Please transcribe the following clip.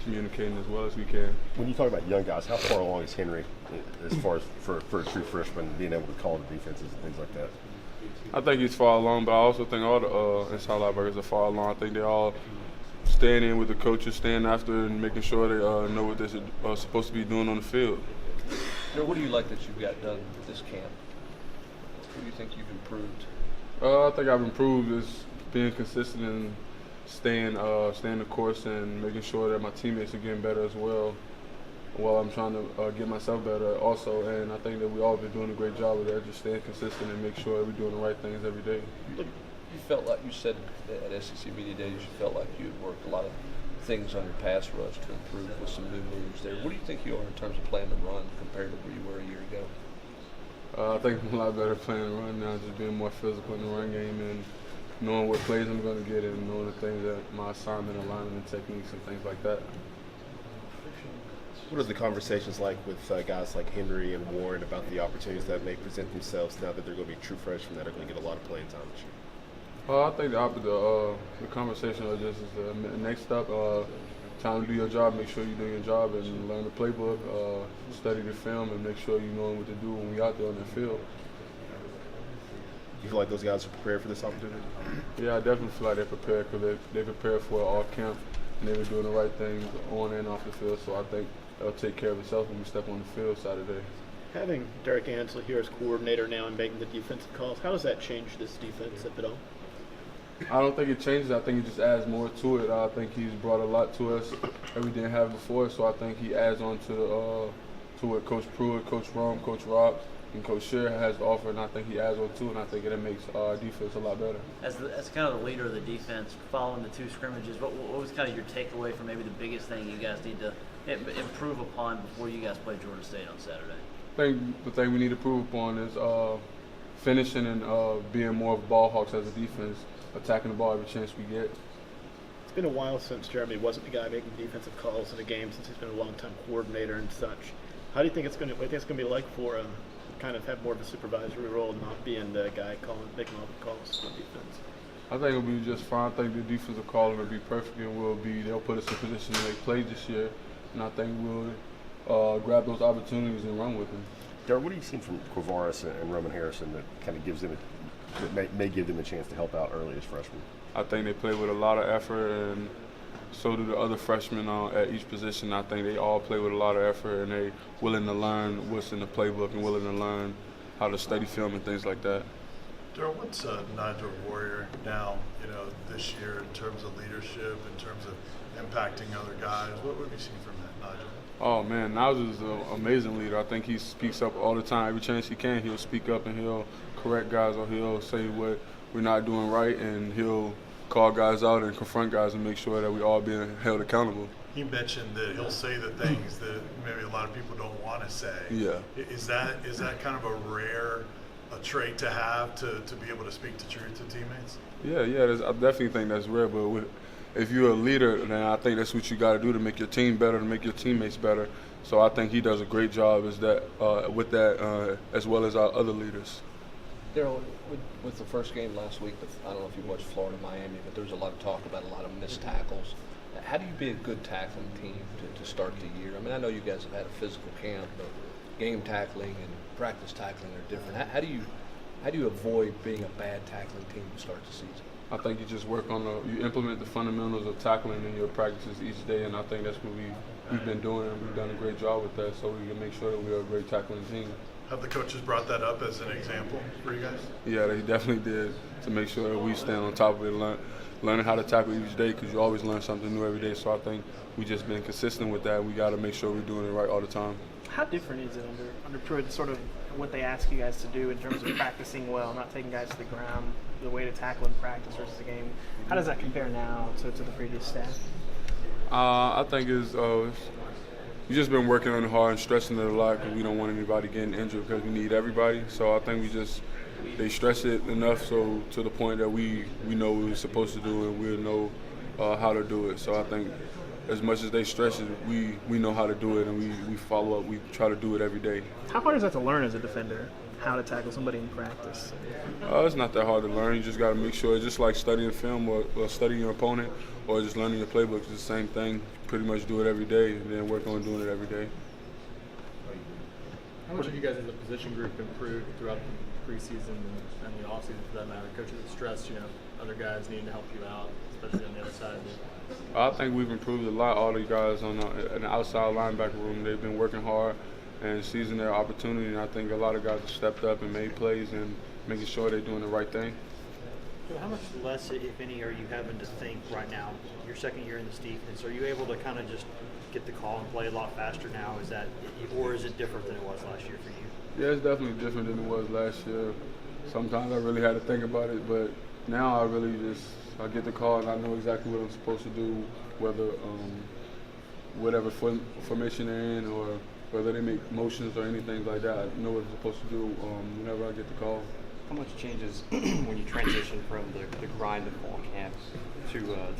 communicating as well as we can. When you talk about young guys, how far along is Henry as far as for a true freshman being able to call the defenses and things like that? I think he's far along, but I also think all the inside linebackers are far along. I think they all staying in with the coaches, staying after and making sure they know what they're supposed to be doing on the field. What do you like that you've got done this camp? What do you think you've improved? I think I've improved is being consistent and staying the course and making sure that my teammates are getting better as well while I'm trying to get myself better also. And I think that we all been doing a great job of that, just staying consistent and make sure that we're doing the right things every day. You felt like you said at SEC Media Days, you felt like you had worked a lot of things on your pass rush to improve with some new moves there. What do you think you are in terms of playing the run compared to where you were a year ago? I think I'm a lot better playing the run now, just being more physical in the run game and knowing what plays I'm going to get and knowing the things that my assignment, alignment, and techniques and things like that. What are the conversations like with guys like Henry and Warren about the opportunities that may present themselves now that they're going to be true freshmen that are going to get a lot of playing time this year? I think the conversation is just the next step. Time to do your job, make sure you do your job and learn the playbook, study the film, and make sure you know what to do when we out there on the field. You feel like those guys are prepared for this opportunity? Yeah, I definitely feel like they're prepared because they prepared for all camp and they were doing the right things on and off the field. So I think they'll take care of itself when we step on the field Saturday. Having Derek Ansley here as coordinator now and making the defensive calls, how does that change this defense, if at all? I don't think it changes. I think it just adds more to it. I think he's brought a lot to us that we didn't have before. So I think he adds on to what Coach Pruitt, Coach Rome, Coach Rock, and Coach Scheer has to offer. And I think he adds on to it. And I think it makes our defense a lot better. As kind of the leader of the defense, following the two scrimmages, what was kind of your takeaway from maybe the biggest thing you guys need to improve upon before you guys play Georgia State on Saturday? I think the thing we need to improve upon is finishing and being more of ball hawks as a defense, attacking the ball every chance we get. It's been a while since Jeremy wasn't the guy making defensive calls in a game, since he's been a long-time coordinator and such. How do you think it's going to be like for him to kind of have more of a supervisory role and not being the guy making all the calls on defense? I think it'll be just fine. I think the defensive calling will be perfect and they'll put us in position to make plays this year. And I think we'll grab those opportunities and run with them. Darrell, what have you seen from Quavaris and Roman Harrison that kind of gives them that may give them a chance to help out early as freshmen? I think they play with a lot of effort, and so do the other freshmen at each position. I think they all play with a lot of effort, and they willing to learn what's in the playbook and willing to learn how to study film and things like that. Darrell, what's Nigel Warrior now, this year in terms of leadership, in terms of impacting other guys? What have you seen from that, Nigel? Oh, man, Nigel is an amazing leader. I think he speaks up all the time. Every chance he can, he'll speak up and he'll correct guys or he'll say what we're not doing right, and he'll call guys out and confront guys and make sure that we all being held accountable. He mentioned that he'll say the things that maybe a lot of people don't want to say. Yeah. Is that kind of a rare trait to have to be able to speak the truth to teammates? Yeah, I definitely think that's rare, but if you're a leader, then I think that's what you got to do to make your team better, to make your teammates better. So I think he does a great job with that, as well as our other leaders. Darrell, with the first game last week, I don't know if you watched Florida-Miami, but there was a lot of talk about a lot of missed tackles. How do you be a good tackling team to start the year? I mean, I know you guys have had a physical camp, but game tackling and practice tackling are different. How do you avoid being a bad tackling team to start the season? I think you just work on you implement the fundamentals of tackling in your practices each day, and I think that's what we've been doing, and we've done a great job with that, so we can make sure that we are a great tackling team. Have the coaches brought that up as an example for you guys? Yeah, they definitely did, to make sure that we stand on top of it, learning how to tackle each day, because you always learn something new every day. So I think we just been consistent with that. We got to make sure we're doing it right all the time. How different is it under Pruitt, sort of what they ask you guys to do in terms of practicing well, not taking guys to the ground, the way to tackle in practice versus the game? How does that compare now to the previous staff? I think we've just been working on it hard and stressing it a lot because we don't want anybody getting injured because we need everybody. So I think they stress it enough so to the point that we know what we're supposed to do and we'll know how to do it. So I think as much as they stress it, we know how to do it and we follow up. We try to do it every day. How hard is that to learn as a defender? how to tackle somebody in practice? It's not that hard to learn. You just got to make sure. It's just like studying film or studying your opponent or just learning your playbook. It's the same thing. You pretty much do it every day and then work on doing it every day. How much have you guys as a position group improved throughout the preseason and the offseason for that matter? Coaches have stressed, other guys needing to help you out, especially on the other side. I think we've improved a lot. All the guys on the outside linebacker room, they've been working hard and seizing their opportunity. And I think a lot of guys have stepped up and made plays and making sure they're doing the right thing. So how much less, if any, are you having to think right now? Your second year in this defense, are you able to kind of just get the call and play a lot faster now? Or is it different than it was last year for you? Yeah, it's definitely different than it was last year. Sometimes I really had to think about it, but now I get the call and I know exactly what I'm supposed to do, whether whatever formation they're in or whether they make motions or anything like that. I know what I'm supposed to do whenever I get the call. How much changes when you transition from the grind of fall camp to